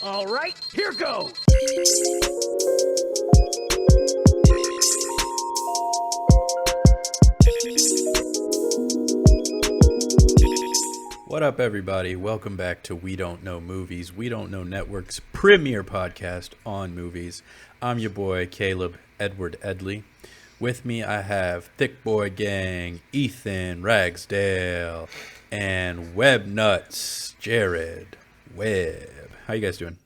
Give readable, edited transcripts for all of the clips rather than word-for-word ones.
All right, here goes. What up, everybody? Welcome back to We Don't Know Movies, We Don't Know Network's premier podcast on movies. I'm your boy, Kaleb Edward Edley. With me, I have Thick Boy Gang, Ethan Ragsdale, and Web Nuts, Jared Webb. How you guys doing?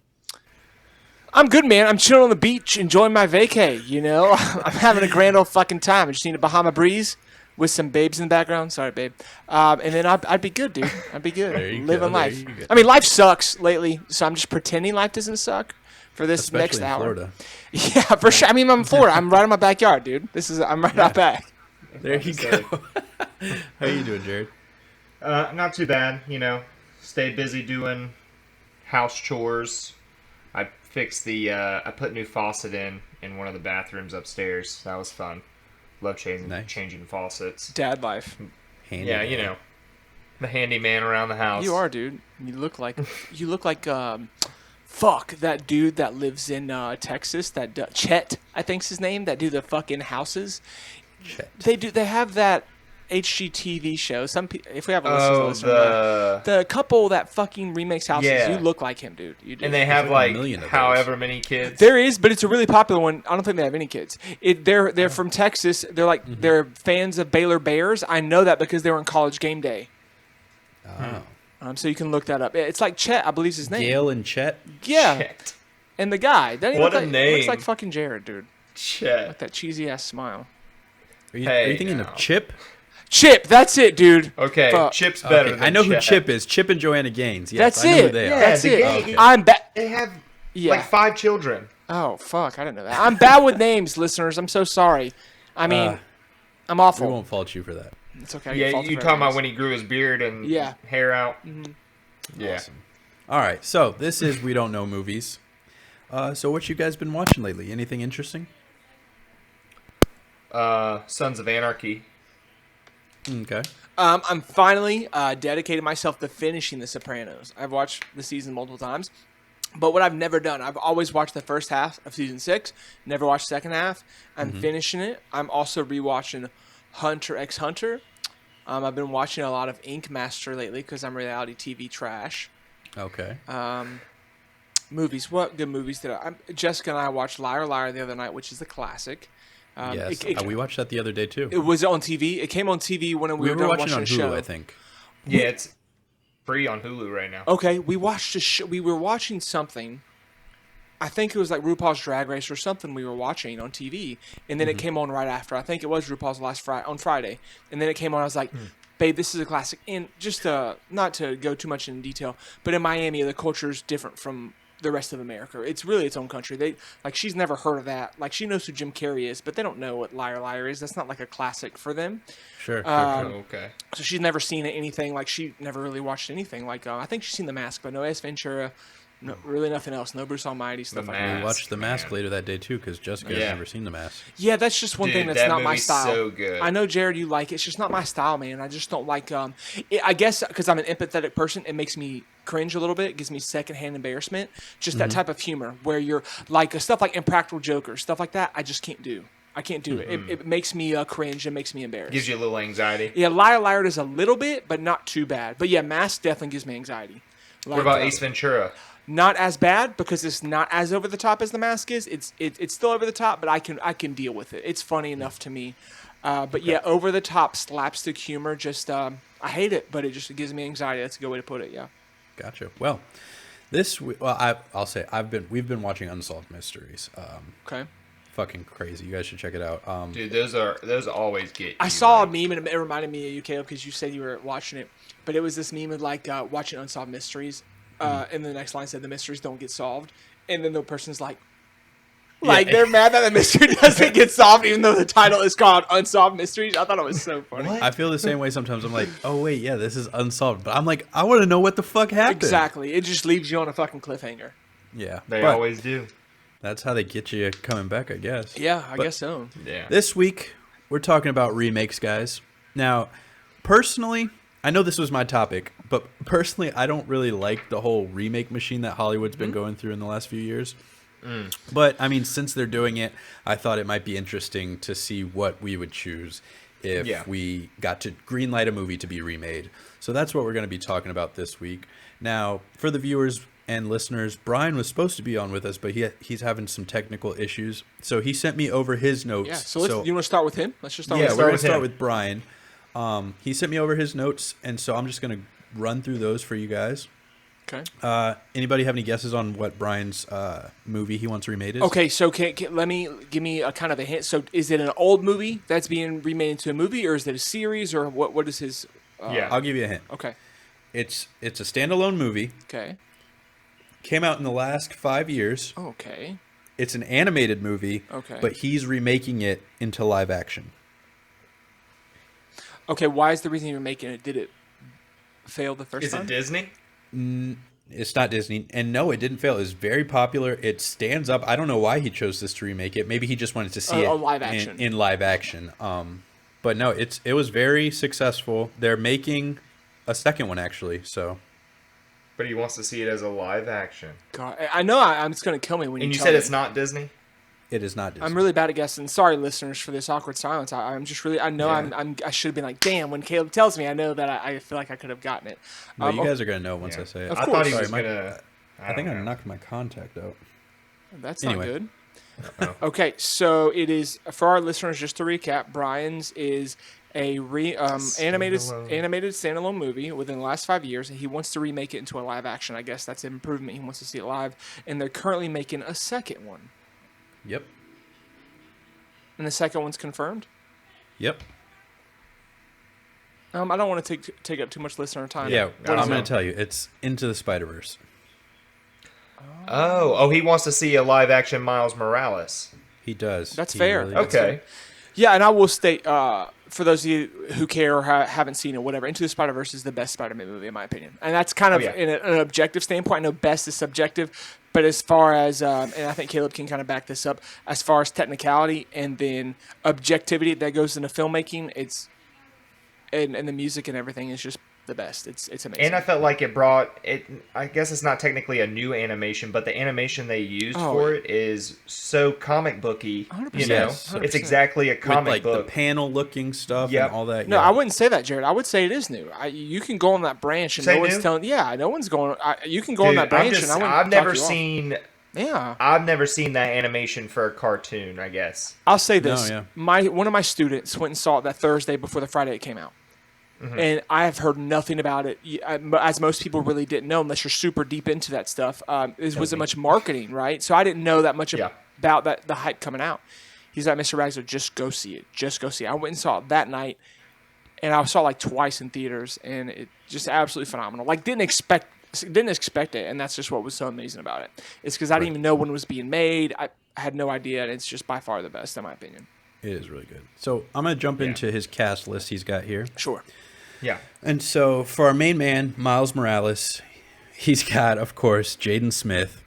I'm good, man. I'm chilling on the beach, enjoying my vacay, you know? I'm having a grand old fucking time. I just need a Bahama breeze with some babes in the background. Sorry, babe. And then I'd be good, dude. I'd be good. There you Living go, life. there you go. I mean, life sucks lately, so I'm just pretending life doesn't suck for this Especially next in hour. Florida. Yeah, for sure. I mean, I'm in Florida. I'm right in my backyard, dude. I'm right out back. There you go. How you doing, Jared? Not too bad, you know. Stay busy doing house chores. I fixed I put new faucet in one of the bathrooms upstairs. That was fun. Love changing faucets. Dad life. Handy Yeah, man. you know, the handyman around the house. You are, dude. You look like fuck, that dude that lives in Texas, that Chet, I think's his name, that do the fucking houses. Chet. They have that HGTV show. If we have a listener, Oh, the couple that fucking remakes houses, Yeah. you look like him, dude. You do. And they have like a like million of however many kids. There is, but it's a really popular one. I don't think they have any kids. They're from Texas. They're like they're fans of Baylor Bears. I know that because they were in College Game Day. Oh. So you can look that up. It's like Chet, I believe is his name. Gail and Chet? Yeah. Chet. And the guy. Doesn't he What look a like, name. Looks like fucking Jared, dude. Chet. With that cheesy ass smile. Are you Hey, thinking now. of Chip? Chip, that's it, dude. Okay, Fuck. Chip's better Okay, than I know who Chet. Chip is. Chip and Joanna Gaines. Yes, That's I know who it. they Yeah, are. That's the it. gang. Okay. I'm back. They have Yeah. like 5 children. Oh fuck, I didn't know that. I'm bad with names, listeners. I'm so sorry. I mean, I'm We awful. won't fault you for that. It's okay. I get Yeah, faulted you for talking about everything. when he grew his beard and Yeah. hair out? Yeah. Awesome. All right, so this is We Don't Know Movies. So what you guys been watching lately? Anything interesting? Sons of Anarchy. Okay. I'm finally dedicated myself to finishing The Sopranos. I've watched the season multiple times, but what I've never done, I've always watched the first half of season 6, never watched the second half. I'm finishing it. I'm also rewatching Hunter x Hunter. I've been watching a lot of Ink Master lately because I'm reality TV trash. Okay. Movies. What good movies did Jessica and I watched Liar Liar the other night, which is a classic. Yes. We watched that the other day too. It was on TV. It came on TV when we were done watching watching on a Hulu, show. I think. Yeah, it's free on Hulu right now. Okay, we watched a show. We were watching something. I think it was like RuPaul's Drag Race or something we were watching on TV, and then it came on right after. I think it was RuPaul's on Friday, and then it came on. I was like, "Babe, this is a classic." And just not to go too much in detail, but in Miami, the culture is different from the rest of America. It's really its own country. They she's never heard of that. Like she knows who Jim Carrey is, but they don't know what Liar Liar is. That's not like a classic for them. Sure. Oh, okay. So she's never seen anything. Like she never really watched anything. Like I think she's seen The Mask, but no Ace Ventura. No, really nothing else. No Bruce Almighty stuff like that. We watched The Mask later that day too because Jessica has never seen The Mask. Yeah, that's just one thing Dude, that's that not my movie's style. so good. I know, Jared, you like it. It's just not my style, man. I just don't like. I guess because I'm an empathetic person, it makes me cringe a little bit. It gives me secondhand embarrassment. Just that type of humor where you're like stuff like Impractical Jokers, stuff like that. I just can't do. I can't do it. It makes me cringe. It makes me embarrassed. Gives you a little anxiety. Yeah, Liar Liar does a little bit, but not too bad. But yeah, Mask definitely gives me anxiety. What about Ace Ventura? Not as bad because it's not as over the top as The Mask is. It's still over the top, but I can deal with it. It's funny enough to me. But yeah, over the top slapstick humor. Just I hate it, but it just gives me anxiety. That's a good way to put it. Yeah. Gotcha. Well, I'll say we've been watching Unsolved Mysteries. Okay. Fucking crazy. You guys should check it out. Dude, those always get you. I saw a like, meme and it reminded me of you, Caleb, because you said you were watching it. But it was this meme of like watching Unsolved Mysteries, and the next line said the mysteries don't get solved, and then the person's like they're mad that the mystery doesn't get solved, even though the title is called Unsolved Mysteries. I thought it was so funny. What? I feel the same way sometimes. I'm like, oh wait, yeah, this is unsolved, but I'm like, I want to know what the fuck happened. Exactly. It just leaves you on a fucking cliffhanger. Yeah, They but always do. that's how they get you coming back, I guess. Yeah, I But guess so. Yeah. This week we're talking about remakes, guys. Now, personally, I know this was my topic, but personally, I don't really like the whole remake machine that Hollywood's been going through in the last few years. But, I mean, since they're doing it, I thought it might be interesting to see what we would choose if we got to greenlight a movie to be remade. So that's what we're going to be talking about this week. Now, for the viewers and listeners, Brian was supposed to be on with us, but he's having some technical issues. So he sent me over his notes. Yeah, so you want to start with him? Let's just start we're going to start him. with Brian. He sent me over his notes, and so I'm just going to run through those for you guys. Okay. Anybody have any guesses on what Brian's movie he wants remade is? Okay, so give me a kind of a hint. So is it an old movie that's being remade into a movie, or is it a series, or what is his? I'll give you a hint. Okay. It's a standalone movie. Okay. Came out in the last 5 years. Okay. It's an animated movie. Okay. But he's remaking it into live action. Okay. Why is the reason you're making it? Did it fail the first time? Is it Disney? It's not Disney, and no, it didn't fail. It was very popular. It stands up. I don't know why he chose this to remake it. Maybe he just wanted to see it live action. in live action. But no, it was very successful. They're making a second one actually. So, But he wants to see it as a live action. God, I know it's going to kill me when And you tell said me. it's not Disney? it is not Disney. I'm really bad at guessing. Sorry, listeners, for this awkward silence. I'm just really. I know Yeah. I should have been like, damn. When Caleb tells me, I know that I feel like I could have gotten it. No, you guys are gonna know once I say it. Of I course. thought he was Sorry, gonna. I think I don't know. knocked my contact out. That's Anyway. not good. Uh-oh. Okay, so it is for our listeners. Just to recap, Brian's is a animated standalone movie within the last 5 years, and he wants to remake it into a live action. I guess that's an improvement. He wants to see it live, and they're currently making a second one. Yep. And the second one's confirmed. Yep. I don't want to take up too much listener time. Yeah, I don't I'm know. gonna tell you, it's Into the Spider-Verse. Oh, he wants to see a live action Miles Morales. He does. That's He fair. really does. Okay. Yeah, and I will state, for those of you who care or haven't seen it, whatever, Into the Spider-Verse is the best Spider-Man movie, in my opinion. And that's kind of yeah. in an objective standpoint. I know best is subjective, but as far as, and I think Caleb can kind of back this up, as far as technicality and then objectivity that goes into filmmaking, it's, and the music and everything is just the best. It's amazing. And I felt like it brought it. I guess it's not technically a new animation, but the animation they used for it is so comic booky. 100%. You know, Yes. it's exactly a With comic like book. the panel-looking stuff Yep. and all that. No, yeah. I wouldn't say that, Jared. I would say it is new. You can go on that branch and Say no one's new? telling. Yeah, no one's going. You can go on Dude, that branch and I wouldn't I've never talk you off. seen. Yeah, I've never seen that animation for a cartoon. I guess. I'll say this: yeah. one of my students went and saw it that Thursday before the Friday it came out, and I have heard nothing about it. As most people really didn't know, unless you're super deep into that stuff. It wasn't much marketing, right? So I didn't know that much Yeah. about that the hype coming out. He's like, Mr. Ragsler, just go see it. Just go see it. I went and saw it that night, and I saw it like twice in theaters, and it just absolutely phenomenal. Like didn't expect it, and that's just what was so amazing about it. It's because I didn't even know when it was being made. I had no idea, and it's just by far the best in my opinion. It is really good. So I'm going to jump into his cast list he's got here. Sure. Yeah. And so for our main man, Miles Morales, he's got, of course, Jaden Smith.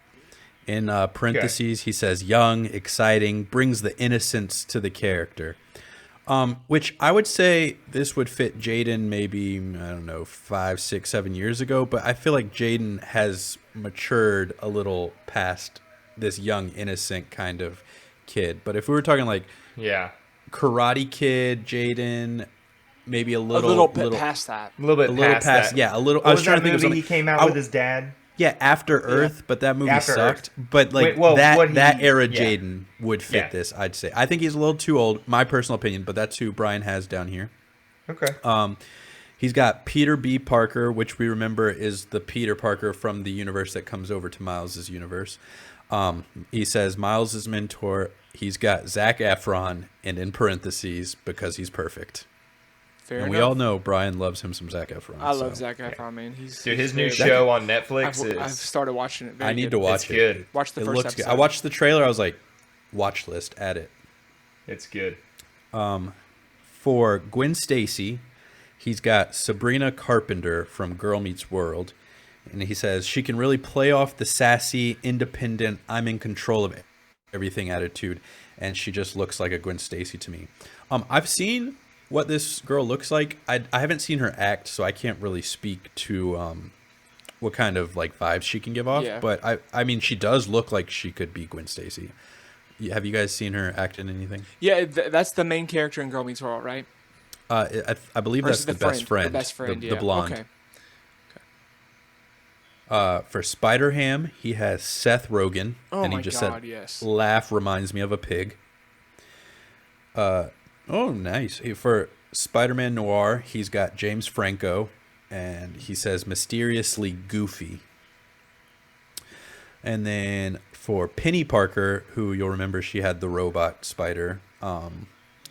In parentheses, he says, young, exciting, brings the innocence to the character. Which I would say this would fit Jaden maybe, I don't know, 5, 6, 7 years ago. But I feel like Jaden has matured a little past this young, innocent kind of kid. But if we were talking like Yeah. Karate Kid, Jaden, maybe a A little bit little past that. A little bit past that. yeah, a little. What I was was trying that to think of movie he something. came out with his dad? Yeah, After Earth, but that movie After sucked. Earth. But like Wait, well, what that he- era yeah. Jaden would fit Yeah. this, I'd say. I think he's a little too old, my personal opinion, but that's who Brian has down here. Okay. He's got Peter B. Parker, which we remember is the Peter Parker from the universe that comes over to Miles's universe. He says Miles's mentor. He's got Zac Efron, and in parentheses, because he's perfect. Fair And we enough. all know Brian loves him some Zac Efron. I love so Zac Efron, man. He's Dude, his he's new very- show on Netflix I've is. started watching it. Very I need good. to watch It's it. good. watch the It first looks episode. good. I watched the trailer. I was like, watch list, add it. It's good. For Gwen Stacy, he's got Sabrina Carpenter from Girl Meets World. And he says she can really play off the sassy, independent, I'm in control of everything attitude. And she just looks like a Gwen Stacy to me. I've seen what this girl looks like. I haven't seen her act, so I can't really speak to what kind of like vibes she can give off. Yeah. But I mean, she does look like she could be Gwen Stacy. Have you guys seen her act in anything? Yeah, that's the main character in Girl Meets World, right? I believe Or is that's it the best friend. The best friend, the yeah. blonde. Okay. For Spider-Ham, he has Seth Rogen, Oh and he my just God, said, yes. "Laugh reminds me of a pig." Oh, nice. For Spider-Man Noir, he's got James Franco, and he says mysteriously goofy. And then for Penny Parker, who you'll remember she had the robot spider,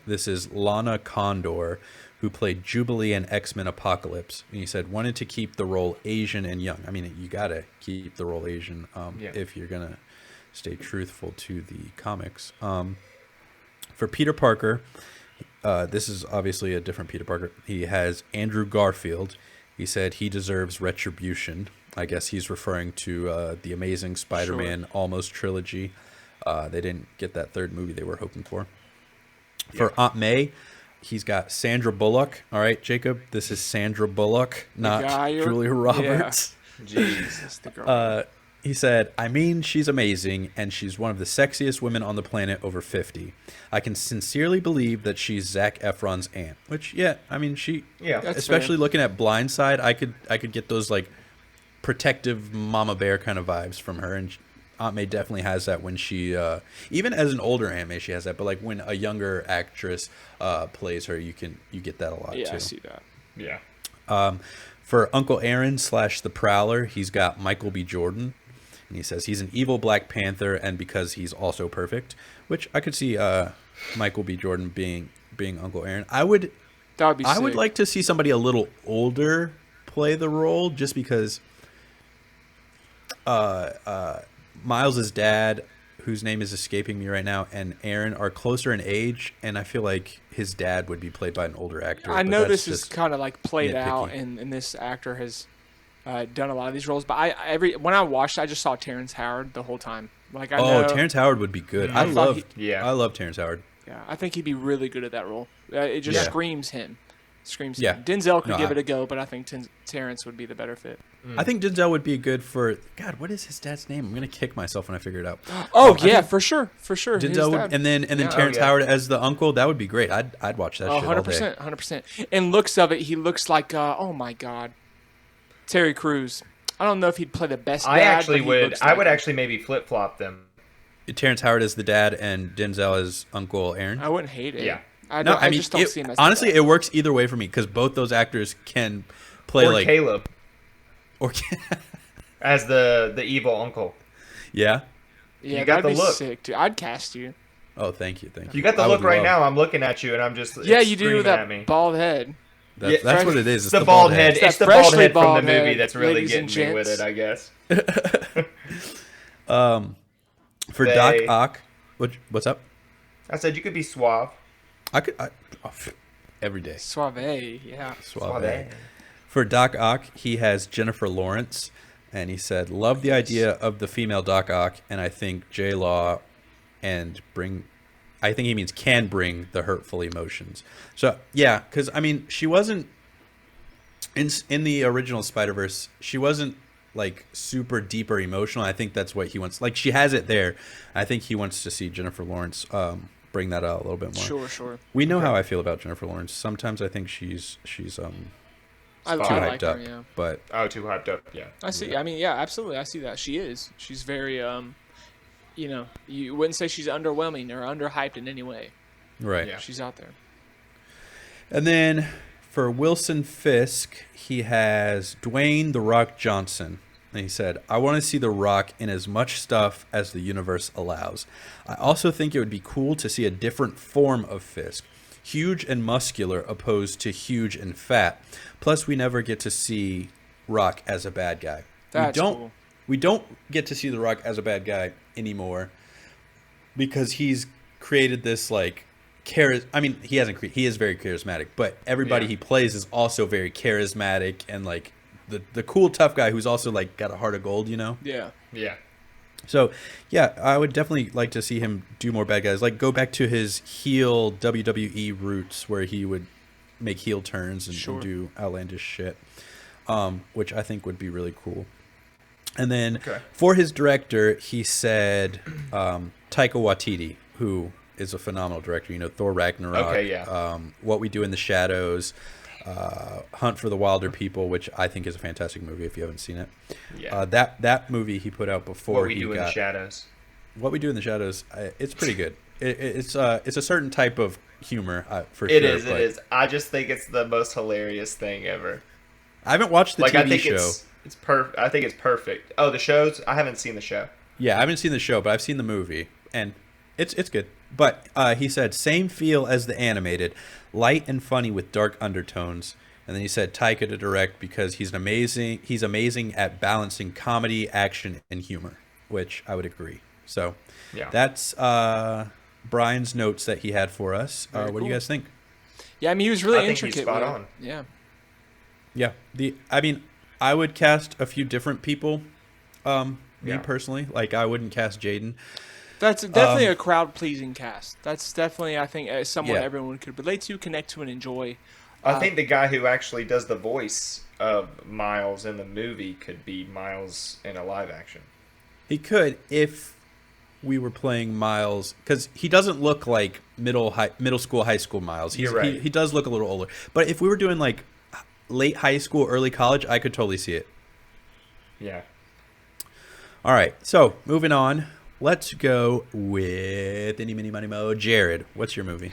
this is Lana Condor, who played Jubilee in X-Men Apocalypse. And he said wanted to keep the role Asian and young. I mean, you gotta keep the role Asian if you're gonna stay truthful to the comics. For Peter Parker, this is obviously a different Peter Parker. He has Andrew Garfield. He said he deserves retribution. I guess he's referring to the Amazing Spider-Man almost trilogy. They didn't get that third movie they were hoping for. For Aunt May, he's got Sandra Bullock. All right, Jacob, this is Sandra Bullock, not Julia Roberts. Yeah. Jesus, the girl. He said, I mean, she's amazing, and she's one of the sexiest women on the planet over 50. I can sincerely believe that she's Zac Efron's aunt. Which, I mean, That's especially fair. looking at Blindside, I could get those, like, protective mama bear kind of vibes from her, and Aunt May definitely has that when she, even as an older Aunt May, she has that, but, like, when a younger actress plays her, you get that a lot, too. Yeah, I see that. Yeah. For Uncle Aaron / the Prowler, he's got Michael B. Jordan. And he says he's an evil Black Panther, and because he's also perfect, which I could see Michael B. Jordan being Uncle Aaron. That would be I sick. would like to see somebody a little older play the role, just because Miles's dad, whose name is escaping me right now, and Aaron are closer in age, and I feel like his dad would be played by an older actor. I but know that's this is just kind of like played nitpicky. out, and this actor has done a lot of these roles. But when I watched, I just saw Terrence Howard the whole time. Like I know, Terrence Howard would be good. I thought I love Terrence Howard. Yeah, I think he'd be really good at that role. It just Yeah. screams him. Screams Yeah. him. Denzel could No, give it a go, but I think Terrence would be the better fit. I think Denzel would be good for God. What is his dad's name? I'm gonna kick myself when I figure it out. Oh I yeah, think for sure. His Denzel dad. would, and then Yeah. Terrence yeah. Howard as the uncle. That would be great. I'd watch that shit all day. 100%, 100%. And looks of it, he looks like oh my god, Terry Crews. I don't know if he'd play the best. I dad, actually but he would. looks I like would him. actually maybe flip flop them. Terrence Howard as the dad and Denzel as Uncle Aaron. I wouldn't hate it. Yeah. I I just don't it- see him as honestly, the it works either way for me because both those actors can play Or like Kaleb or as the evil uncle. yeah. yeah, you got that'd the be look. sick too. I'd cast you. Oh, thank you. You got the I look would right love- now. I'm looking at you, and I'm just Yeah, it's you do screaming with at that me. bald head. That's Yeah, what it is. It's the bald head. It's It's that the bald freshly head from the bald movie head, that's really ladies getting and me with gents. it, I guess. For Doc They- Ock, what's up? I said you could be suave. Every day. Suave, yeah. Suave. For Doc Ock, he has Jennifer Lawrence, and he said, "Love the idea of the female Doc Ock, and I think J Law I think he means can bring the hurtful emotions." So yeah, because I mean, she wasn't in the original Spider-Verse. She wasn't like super deep or emotional. I think that's what he wants. Like she has it there. I think he wants to see Jennifer Lawrence bring that out a little bit more. Sure. We know how I feel about Jennifer Lawrence. Sometimes I think she's I too like hyped her, up, yeah. but Oh, too hyped up. Yeah. I see. I mean, yeah, absolutely. I see that. She is. She's very, you wouldn't say she's underwhelming or underhyped in any way. right. Yeah. She's out there. And then for Wilson Fisk, he has Dwayne "The Rock" Johnson. And he said, "I want to see The Rock in as much stuff as the universe allows. I also think it would be cool to see a different form of Fisk. Huge and muscular opposed to huge and fat. Plus, we never get to see Rock as a bad guy. That's cool. We don't get to see The Rock as a bad guy anymore because he's created this like I mean, he hasn't he is very charismatic, but everybody Yeah. he plays is also very charismatic and like the cool tough guy who's also like got a heart of gold, you know? Yeah. Yeah. So, yeah, I would definitely like to see him do more bad guys. Like go back to his heel WWE roots where he would make heel turns and do outlandish shit, which I think would be really cool. And then for his director, he said Taika Waititi, who is a phenomenal director. You know, Thor Ragnarok, What We Do in the Shadows, Hunt for the Wilder People, which I think is a fantastic movie if you haven't seen it. Yeah. That movie he put out before What We Do in the Shadows. What We Do in the Shadows, it's pretty good. It's a certain type of humor for sure. It is. I just think it's the most hilarious thing ever. I haven't watched the TV show. I think it's perfect. Oh, the shows? I haven't seen the show. Yeah, I haven't seen the show, but I've seen the movie, and it's good. But he said, same feel as the animated, light and funny with dark undertones. And then he said Taika to direct because he's amazing at balancing comedy, action, and humor, which I would agree. So that's Brian's notes that he had for us. What do you guys think? Yeah, I mean, he was really intricate. He's spot on. Yeah. Yeah. I would cast a few different people. Me personally, like I wouldn't cast Jaden. That's definitely a crowd-pleasing cast. That's definitely, I think, someone everyone could relate to, connect to, and enjoy. I think the guy who actually does the voice of Miles in the movie could be Miles in a live action. He could if we were playing Miles, because he doesn't look like middle school, high school Miles. You're right. He does look a little older. But if we were doing like late high school, early college, I could totally see it. Yeah. All right. So moving on, let's go with Any, Mini, Money, Mo. Jared, what's your movie?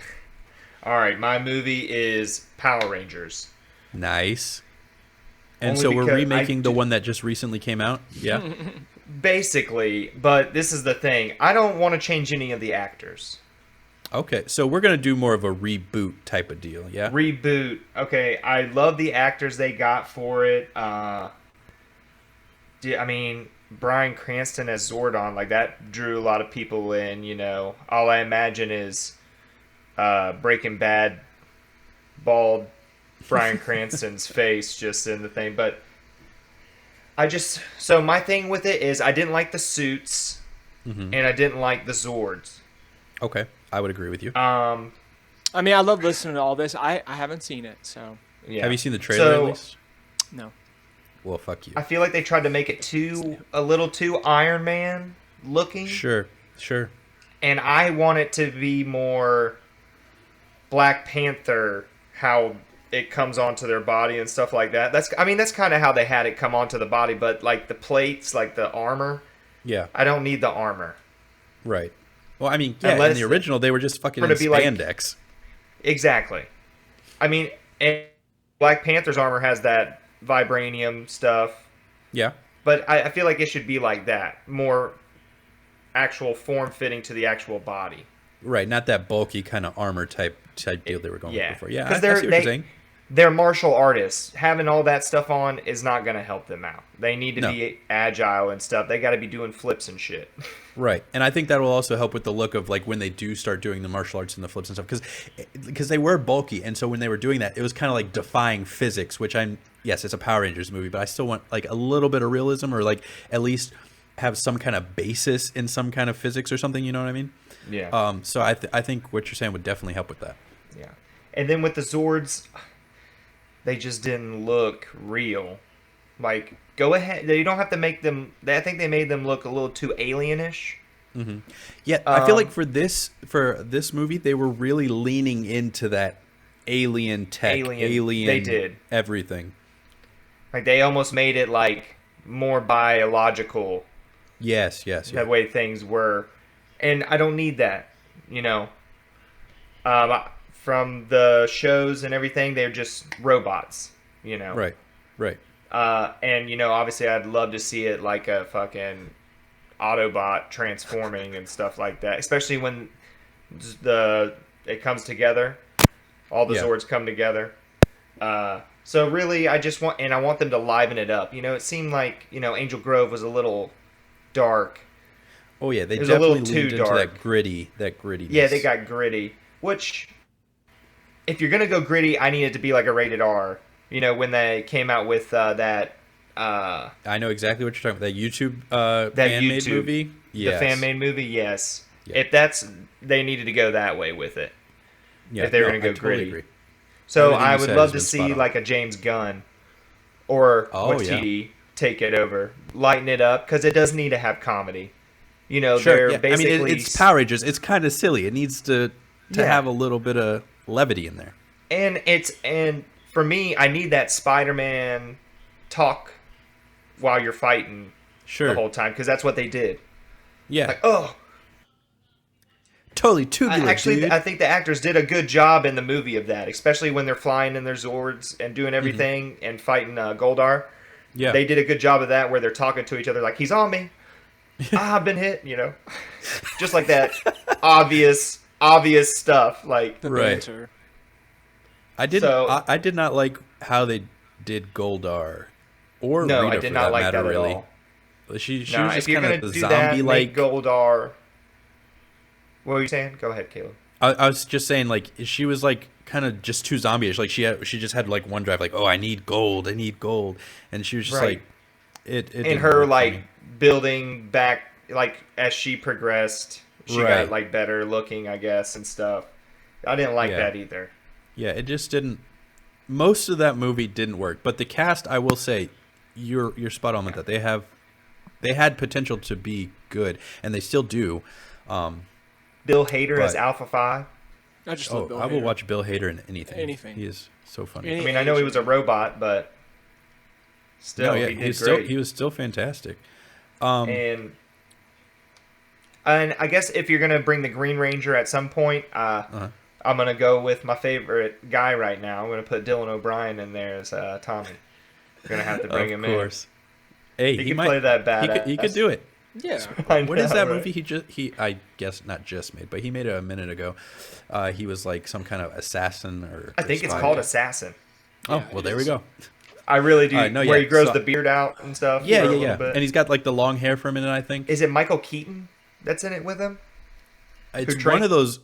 All right. My movie is Power Rangers. Nice. And Only so we're remaking the one that just recently came out? Yeah. Basically. But this is the thing. I don't want to change any of the actors. Okay, so we're going to do more of a reboot type of deal, yeah? Reboot. Okay, I love the actors they got for it. I mean, Bryan Cranston as Zordon, like that drew a lot of people in, you know. All I imagine is Breaking Bad bald Bryan Cranston's face just in the thing. But so my thing with it is I didn't like the suits and I didn't like the Zords. Okay. I would agree with you. I mean, I love listening to all this. I haven't seen it, so. Yeah. Have you seen the trailer at least? No. Well, fuck you. I feel like they tried to make it a little too Iron Man looking. Sure. And I want it to be more Black Panther, how it comes onto their body and stuff like that. That's kind of how they had it come onto the body, but like the plates, like the armor. Yeah. I don't need the armor. Right. Well, I mean, in the original, they were just fucking in spandex. Exactly. I mean, and Black Panther's armor has that vibranium stuff. Yeah. But I feel like it should be like that. More actual form fitting to the actual body. Right, not that bulky kind of armor type deal they were going with before. Yeah, I see what you're saying. They're martial artists. Having all that stuff on is not going to help them out. They need to be agile and stuff. They got to be doing flips and shit. Right. And I think that will also help with the look of like when they do start doing the martial arts and the flips and stuff because they were bulky. And so when they were doing that, it was kind of like defying physics, which yes, it's a Power Rangers movie, but I still want like a little bit of realism or like at least have some kind of basis in some kind of physics or something. You know what I mean? Yeah. So I think what you're saying would definitely help with that. Yeah. And then with the Zords, they just didn't look real. Like, go ahead. You don't have to make them. I think they made them look a little too alienish. Mm-hmm. Yeah, I feel like for this movie, they were really leaning into that alien tech, alien. They did everything. Like they almost made it like more biological. Yes. That way things were, and I don't need that. You know. From the shows and everything, they're just robots, you know. Right. And you know, obviously, I'd love to see it like a fucking Autobot transforming and stuff like that. Especially when it comes together, all the Zords come together. So really, I want them to liven it up. You know, it seemed like Angel Grove was a little dark. Oh yeah, they definitely leaned into that gritty. Yeah, they got gritty, which. If you're gonna go gritty, I need it to be like a rated R. You know, when they came out with that. I know exactly what you're talking about. That YouTube fan-made movie. Yes. The fan-made movie, yes. Yeah. If they needed to go that way with it. Yeah, if they were gonna go gritty. Agree. So Everything I you would said love has to been spot see on. like a James Gunn or Oh, yeah. TD take it over, lighten it up because it does need to have comedy. You know, Sure. they're Yeah. I mean, basically it's Power Rangers. It's kind of silly. It needs to Yeah. have a little bit of levity in there. and for me, I need that Spider-Man talk while you're fighting Sure. the whole time because that's what they did. Yeah. Like, oh, Totally tubular, dude. I think the actors did a good job in the movie of that, especially when they're flying in their Zords and doing everything and fighting Goldar. Yeah. They did a good job of that where they're talking to each other like, he's on me. I've been hit, Just like that obvious stuff. Like, The Right. banter. I did. So- I did not like how they did Goldar, or no, Rita I did for not that like matter. that Really, at all. she No, was if just you're kind going of to the do that, zombie make like. Goldar... What were you saying? Go ahead, Caleb. I was just saying, like, she was like kind of just too zombie-ish. Like she just had like one drive, like, oh, I need gold, and she was just Right. like, it And didn't her, work for like, me. building back, like, as she progressed, she Right. got, like, better looking, I guess, and stuff. I didn't like Yeah. that either. Yeah, it just didn't. Most of that movie didn't work, but the cast, I will say, you're spot on with that. They had potential to be good, and they still do. Bill Hader as But- Alpha 5. I just love Oh, Bill I will Hader. watch Bill Hader in anything. Anything. He is so funny. Any- I mean, I know he was a robot, but still, No, yeah, he did still great. he was still fantastic. And I guess if you're gonna bring the Green Ranger at some point, Uh-huh. I'm gonna go with my favorite guy right now. I'm gonna put Dylan O'Brien in there as Tommy. We're gonna have to bring him Of course. Hey, He he could might play that He could badass. do it. Yeah. in. I What is know, that right? movie I guess not just made, but he made it a minute ago. He was like some kind of assassin or I think it's spy. called Assassin. Oh, Yeah, well, it there we is. go. I really do. No, where yeah, he grows so- the beard out and stuff. Yeah, for a yeah, little yeah. bit. And he's got like the long hair from it, I think. Is it Michael Keaton that's in it with him? It's trained- one of those.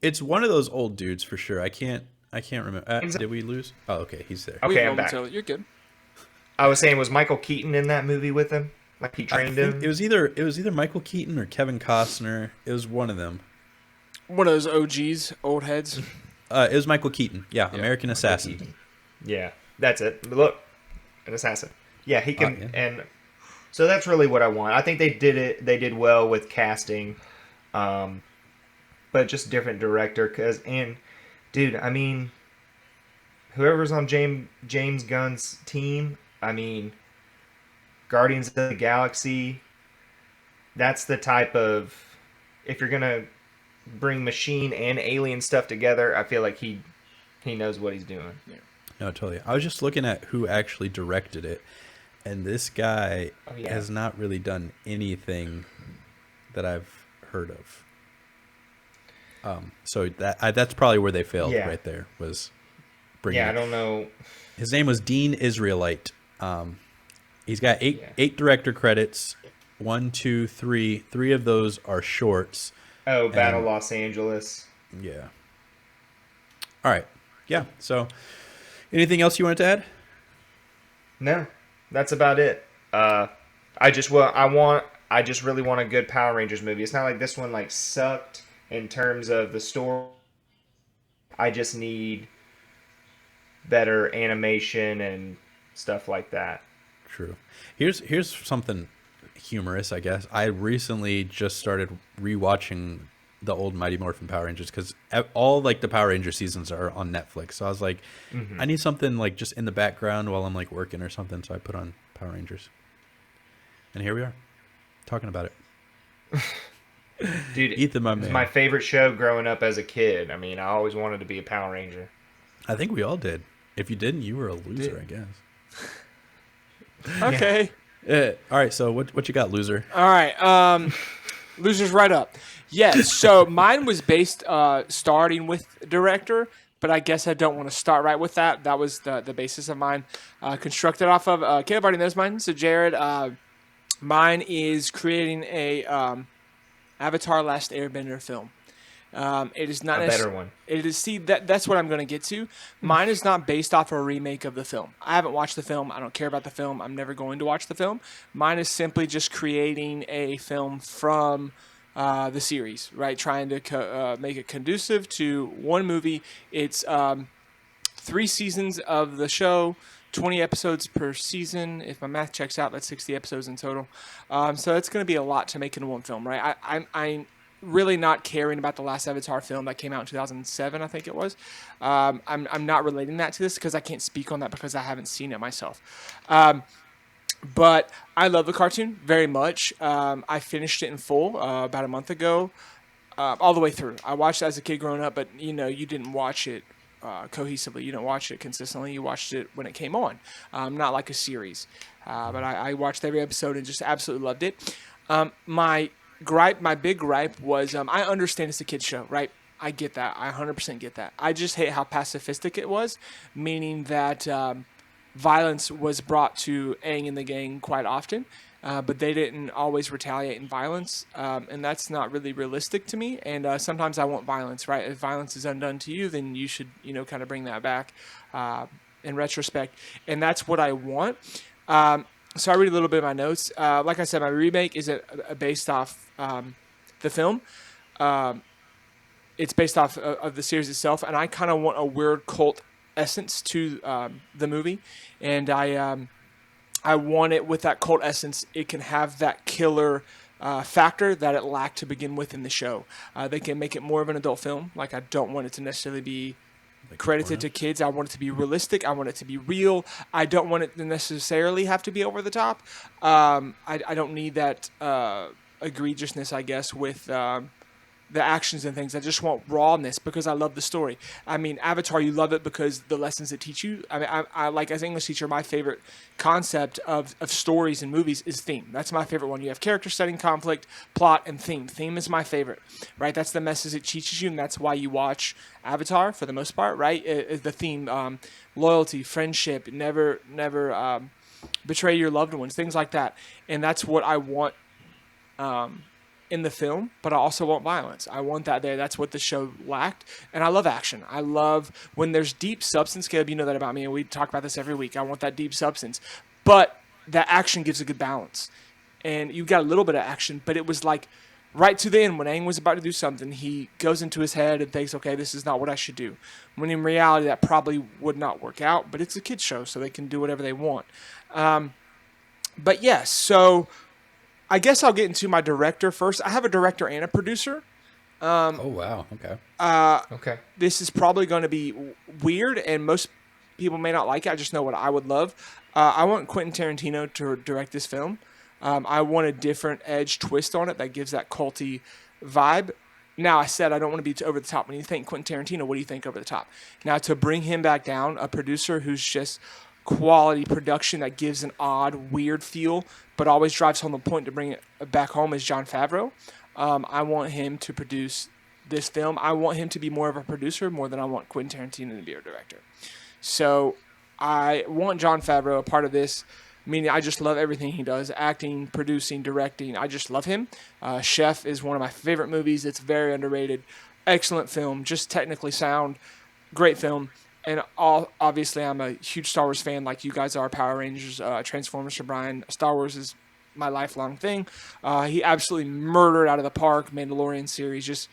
It's one of those old dudes for sure. I can't remember. Is it- Did we lose? Oh, okay, he's there. Okay, I'm back. momentarily- You're good. I was saying, was Michael Keaton in that movie with him? Like he I trained think him? it was either Michael Keaton or Kevin Costner. It was one of them. One of those OGs, old heads. It was Michael Keaton. Yeah, American Assassin. Keaton. Yeah, that's it. Look, an assassin. Yeah, he can. yeah. And so that's really what I want. I think they did it. They did well with casting, but just different director. Dude, I mean, whoever's on James Gunn's team, I mean, Guardians of the Galaxy. That's the type of, if you're gonna bring machine and alien stuff together, I feel like he knows what he's doing. No, totally. I was just looking at who actually directed it, and this guy yeah. has not really done anything that I've heard of. So that's probably where they failed right there, was bringing Yeah, I it. don't know. His name was Dean Israelite. He's got eight director credits. 1, 2, 3. 3 of those are shorts. Oh, Battle Los Angeles. Yeah. All right. Yeah. So, anything else you wanted to add? No, that's about it. I just really want a good Power Rangers movie. It's not like this one like sucked in terms of the story. I just need better animation and stuff like that. True. Here's something humorous, I guess. I recently just started rewatching the old Mighty Morphin Power Rangers because all like the Power Ranger seasons are on Netflix. So I was like, I need something like just in the background while I'm like working or something. So I put on Power Rangers, and here we are, talking about it. Dude, Ethan, my it was man. my favorite show growing up as a kid. I mean, I always wanted to be a Power Ranger. I think we all did. If you didn't, you were a loser, I guess. Okay. All right. So what you got, loser? All right. Losers right up. Yes. So mine was based starting with director, but I guess I don't want to start right with that. That was the basis of mine. Constructed off of Caleb already knows mine. So Jared, mine is creating a Avatar: Last Airbender film. It is not A better one. It is. See, that's what I'm going to get to. Mine is not based off a remake of the film. I haven't watched the film. I don't care about the film. I'm never going to watch the film. Mine is simply just creating a film from the series, right? Trying to make it conducive to one movie. It's 3 seasons of the show, 20 episodes per season. If my math checks out, that's 60 episodes in total. So it's going to be a lot to make into one film, right? I'm really not caring about the last Avatar film that came out in 2007, I think it was. I'm not relating that to this because I can't speak on that because I haven't seen it myself. But I love the cartoon very much. I finished it in full about a month ago, all the way through. I watched it as a kid growing up, but you didn't watch it cohesively. You didn't watch it consistently. You watched it when it came on, not like a series. But I watched every episode and just absolutely loved it. My big gripe was I understand it's a kid's show, right? I get that. I 100% get that. I just hate how pacifistic it was, meaning that violence was brought to Aang and the gang quite often, but they didn't always retaliate in violence, and that's not really realistic to me. And sometimes I want violence, right? If violence is undone to you, then you should, kind of bring that back in retrospect, and that's what I want. So I read a little bit of my notes. Like I said, my remake is based off the film. It's based off of the series itself, and I kind of want a weird cult essence to the movie, and I want it with that cult essence. It can have that killer factor that it lacked to begin with in the show. They can make it more of an adult film. Like, I don't want it to necessarily be credited to kids. I want it to be realistic. I want it to be real. I don't want it to necessarily have to be over the top. I don't need that egregiousness, I guess, with the actions and things. I just want rawness because I love the story. I mean, Avatar, you love it because the lessons it teach you. I mean, I like, as an English teacher, my favorite concept of stories and movies is theme. That's my favorite one. You have character, setting, conflict, plot, and theme. Theme is my favorite, right? That's the message it teaches you, and that's why you watch Avatar for the most part, right? The theme, loyalty, friendship, never betray your loved ones, things like that. And that's what I want in the film, but I also want violence. I want that there. That's what the show lacked. And I love action. I love when there's deep substance. Caleb, you know that about me, and we talk about this every week. I want that deep substance. But that action gives a good balance. And you got a little bit of action, but it was like right to the end when Aang was about to do something, he goes into his head and thinks, okay, this is not what I should do. When in reality, that probably would not work out, but it's a kid's show, so they can do whatever they want. But yes, so I guess I'll get into my director first. I have a director and a producer. Oh, wow. Okay. Okay. This is probably going to be weird, and most people may not like it. I just know what I would love. I want Quentin Tarantino to direct this film. I want a different edge twist on it that gives that culty vibe. Now, I said I don't want to be over the top. When you think Quentin Tarantino, what do you think over the top? Now, to bring him back down, a producer who's just quality production that gives an odd, weird feel, but always drives home the point to bring it back home, is Jon Favreau. I want him to produce this film. I want him to be more of a producer more than I want Quentin Tarantino to be a director. So I want Jon Favreau a part of this, meaning I just love everything he does, acting, producing, directing. I just love him. Chef is one of my favorite movies. It's very underrated. Excellent film, just technically sound, great film. And obviously, I'm a huge Star Wars fan, like you guys are. Power Rangers, Transformers for Brian. Star Wars is my lifelong thing. He absolutely murdered out of the park. Mandalorian series, just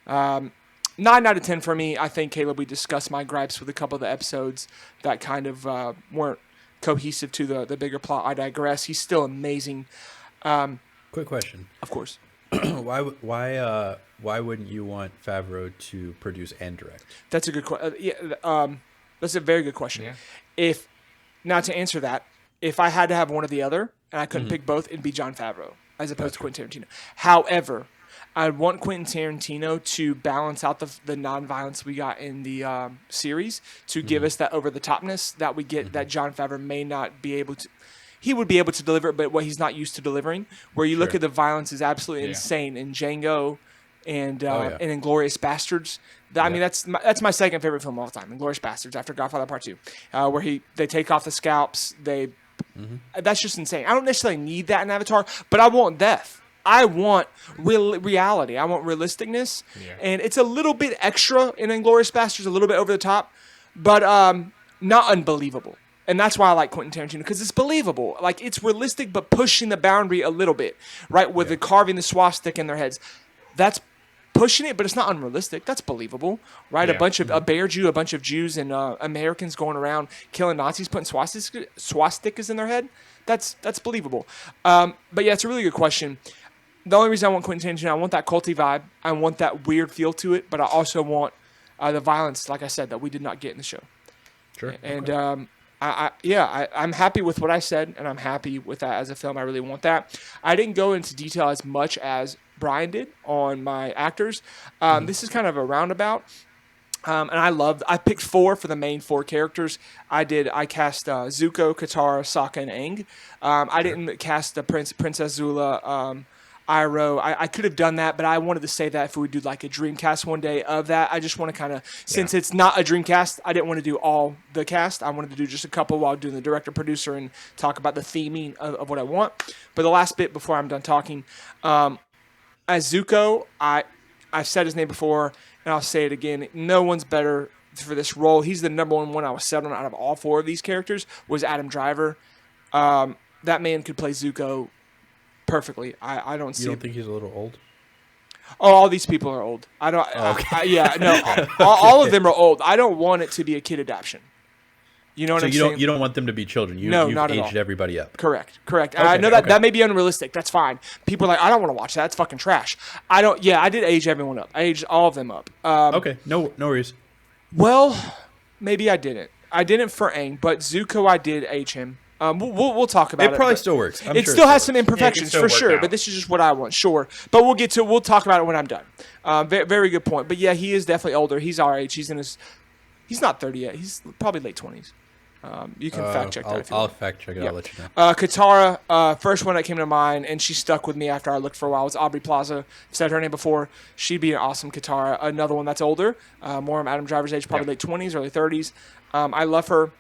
9 out of 10 for me. I think, Caleb, we discussed my gripes with a couple of the episodes that kind of weren't cohesive to the bigger plot. I digress. He's still amazing. Quick question. Of course. Why wouldn't you want Favreau to produce and direct? That's a good question. That's a very good question. Yeah. Now to answer that, if I had to have one or the other, and I couldn't pick both, it'd be Jon Favreau as opposed to Quentin Tarantino. However, I want Quentin Tarantino to balance out the non-violence we got in the series to give us that over-the-topness that we get that Jon Favreau may not be able to. He would be able to deliver it, but what he's not used to delivering. Where you look at the violence is absolutely insane in Django and in Inglourious Bastards. I mean, that's my second favorite film of all time, Inglourious Bastards, after Godfather Part 2, where they take off the scalps. That's just insane. I don't necessarily need that in Avatar, but I want death. I want reality. I want realisticness. Yeah. And it's a little bit extra in Inglourious Bastards, a little bit over the top, but not unbelievable. And that's why I like Quentin Tarantino, because it's believable. Like, it's realistic, but pushing the boundary a little bit, right? With the carving the swastika in their heads. That's pushing it, but it's not unrealistic. That's believable, right? Yeah. A bear Jew, a bunch of Jews and Americans going around killing Nazis, putting swastikas in their head. That's believable. But yeah, it's a really good question. The only reason I want Quentin Tarantino, I want that culty vibe. I want that weird feel to it, but I also want the violence, like I said, that we did not get in the show. Sure. And I'm happy with what I said, and I'm happy with that as a film. I really want that. I didn't go into detail as much as Brian did on my actors. This is kind of a roundabout. And I picked 4 for the main 4 characters. I cast Zuko, Katara, Sokka, and Aang. I didn't cast the Princess Zula, Iroh. I could have done that, but I wanted to say that if we would do like a Dreamcast one day of that. I just want to kind of, since it's not a Dreamcast, I didn't want to do all the cast. I wanted to do just a couple while doing the director, producer, and talk about the theming of what I want. But the last bit before I'm done talking, as Zuko, I've said his name before, and I'll say it again. No one's better for this role. He's the number one I was set on out of all 4 of these characters, was Adam Driver. That man could play Zuko perfectly. I don't see. You don't think he's a little old? Oh, all these people are old. I don't. Okay. All of them are old. I don't want it to be a kid adaptation. You know what I'm saying? You don't want them to be children. You've not at all. aged everybody up. Correct. And Okay, I know that may be unrealistic. That's fine. People are like, I don't want to watch that. It's fucking trash. I don't. Yeah, I did age everyone up. I aged all of them up. Okay. No worries. Well, maybe I didn't. I didn't for Aang, but Zuko, I did age him. We'll talk about it. It probably still works. It still has some imperfections for sure, out. but this is just what I want. Sure, but we'll talk about it when I'm done. Very good point. But yeah, he is definitely older. He's our age. He's not 30 yet. He's probably late 20s. You can fact check that if you I'll want. fact check it. Yeah. I'll let you know. Katara, first one that came to mind, and she stuck with me after I looked for a while, was Aubrey Plaza. I've said her name before. She'd be an awesome Katara. Another one that's older, more Adam Driver's age, probably late 20s, early 30s. I love her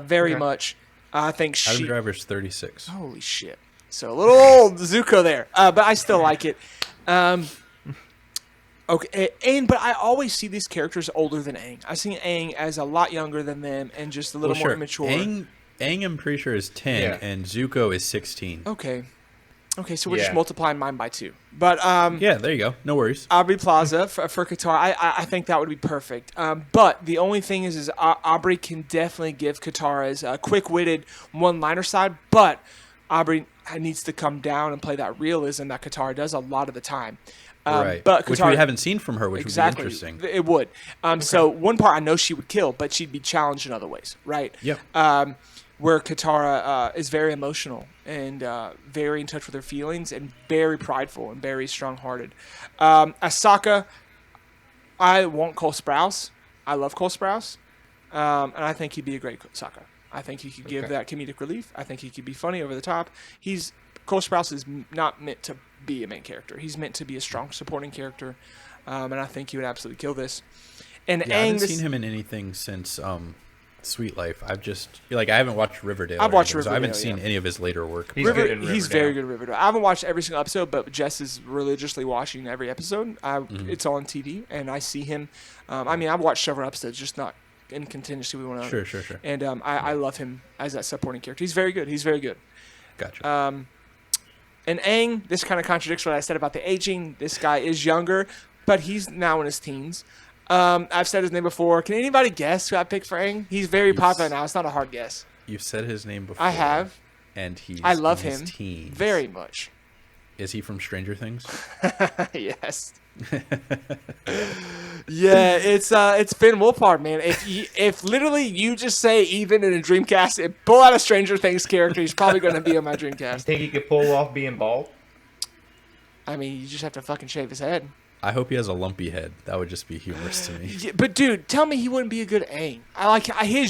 very much. I think Adam Driver's 36. Holy shit. So a little old Zuko there, but I still like it. Okay, but I always see these characters older than Aang. I see Aang as a lot younger than them and just a little more immature. Aang, I'm pretty sure, is 10, and Zuko is 16. Okay, so we're just multiplying mine by 2. But yeah, there you go. No worries. Aubrey Plaza for Katara, I think that would be perfect. But the only thing is Aubrey can definitely give Katara's quick-witted one-liner side, but Aubrey needs to come down and play that realism that Katara does a lot of the time. Right. But Katara, which we haven't seen from her, which would be interesting. It would. So one part I know she would kill, but she'd be challenged in other ways, right? Yep. Where Katara is very emotional and very in touch with her feelings and very prideful and very strong-hearted. Sokka, I want Cole Sprouse. I love Cole Sprouse. And I think he'd be a great Sokka. I think he could give that comedic relief. I think he could be funny over the top. Cole Sprouse is not meant to be a main character. He's meant to be a strong supporting character. And I think he would absolutely kill this. And Aang, I haven't seen him in anything since Sweet Life. I haven't watched Riverdale. I've watched Riverdale, so I haven't Riverdale, seen any of his later work. He's good in He's very good at Riverdale. I haven't watched every single episode, but Jess is religiously watching every episode. It's on TV, and I see him. I've watched several episodes, just not in contingency. Sure. And I love him as that supporting character. He's very good. Gotcha. And Aang, this kind of contradicts what I said about the aging. This guy is younger, but he's now in his teens. I've said his name before. Can anybody guess who I picked for Aang? He's very popular now. It's not a hard guess. You've said his name before. I have. And I love in him his teens. very much. Is he from Stranger Things? Yes. Yeah, it's Finn Wolfhard, man. If literally you just say even in a Dreamcast and pull out a Stranger Things character, he's probably going to be on my Dreamcast. Think he could pull off being bald? You just have to fucking shave his head. I hope he has a lumpy head. That would just be humorous to me. Yeah, but dude, tell me he wouldn't be a good Aang.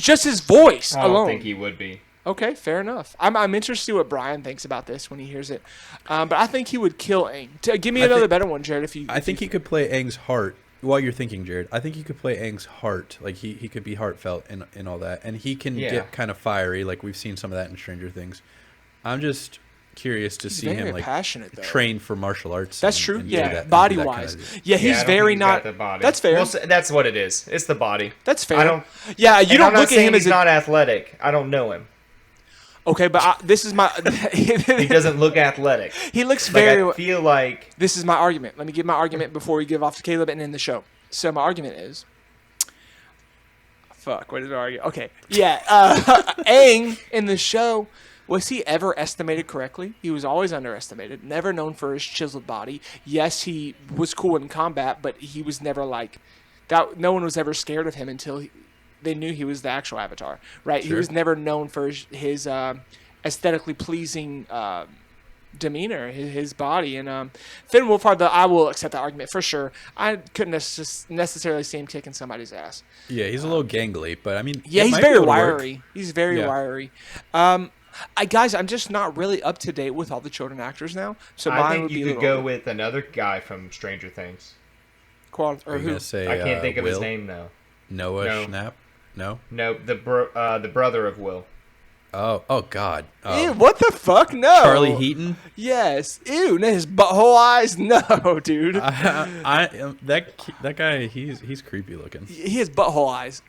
Just his voice I alone. don't think he would be. Okay, fair enough. I'm interested to see what Brian thinks about this when he hears it. But I think he would kill Aang. Give me another better one, Jared. I think he could play Aang's heart. While you're thinking, Jared, I think he could play Aang's heart. Like he could be heartfelt and all that, and he can get kind of fiery. Like we've seen some of that in Stranger Things. I'm just curious to see him passionate, though. train for martial arts. That's true. And yeah, that, body that wise. kind of He's very not. The body. That's fair. Well, that's what it is. It's the body. That's fair. I don't. Yeah, you don't I'm not look at him saying as he's not athletic. I don't know him. Okay, but this is my. He doesn't look athletic. He looks Like, very. I feel like This is my argument. Let me give my argument before we give off to Caleb and end the show. So my argument is. Fuck. What is my argument? Okay. Yeah. Aang in the show. Was he ever estimated correctly? He was always underestimated. Never known for his chiseled body. Yes, he was cool in combat, but he was never like that. No one was ever scared of him until they knew he was the actual Avatar, right? Sure. He was never known for his aesthetically pleasing demeanor, his body. And Finn Wolfhard, I will accept that argument for sure. I couldn't necessarily see him kicking somebody's ass. Yeah, he's a little gangly, but I mean, Yeah, it he's might very be able to work. wiry. He's very Yeah. wiry. Guys, I'm just not really up to date with all the children actors now. So I mine think would be you a could little go with another guy from Stranger Things. or Are you who? gonna say I can't think of his Will? name though. Noah No. Schnapp? No. No, the brother of Will. Oh God. Ew, what the fuck? No. Charlie Heaton. Yes. Ew, his butthole eyes. No, dude. That guy. He's creepy looking. He has butthole eyes.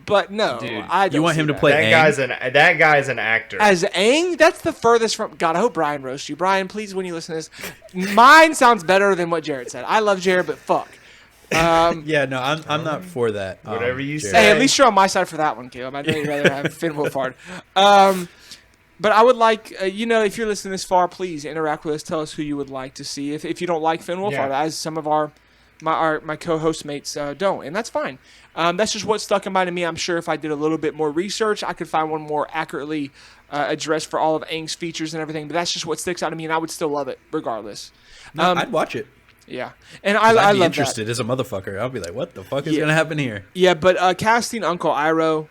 But no, Dude. I don't You want see him to that. play That Aang? guy's an actor. As Aang, that's the furthest from. God, I hope Brian roasts you. Brian, please, when you listen to this, mine sounds better than what Jared said. I love Jared, but fuck. Yeah, no, I'm not for that. Whatever you Jared. say. Hey, at least you're on my side for that one, Caleb. I know you'd rather have Finn Wolfhard. But I would like, if you're listening this far, please interact with us. Tell us who you would like to see. If you don't like Finn Wolfhard, Yeah. as some of my co-host mates don't, and that's fine. That's just what stuck in mind to me. I'm sure if I did a little bit more research, I could find one more accurately addressed for all of Aang's features and everything. But that's just what sticks out to me, and I would still love it regardless. No, I'd watch it. Yeah, and I'd I be love interested as a motherfucker. I'll be like, what the fuck is Yeah. gonna happen here? that. Yeah, but casting Uncle Iroh,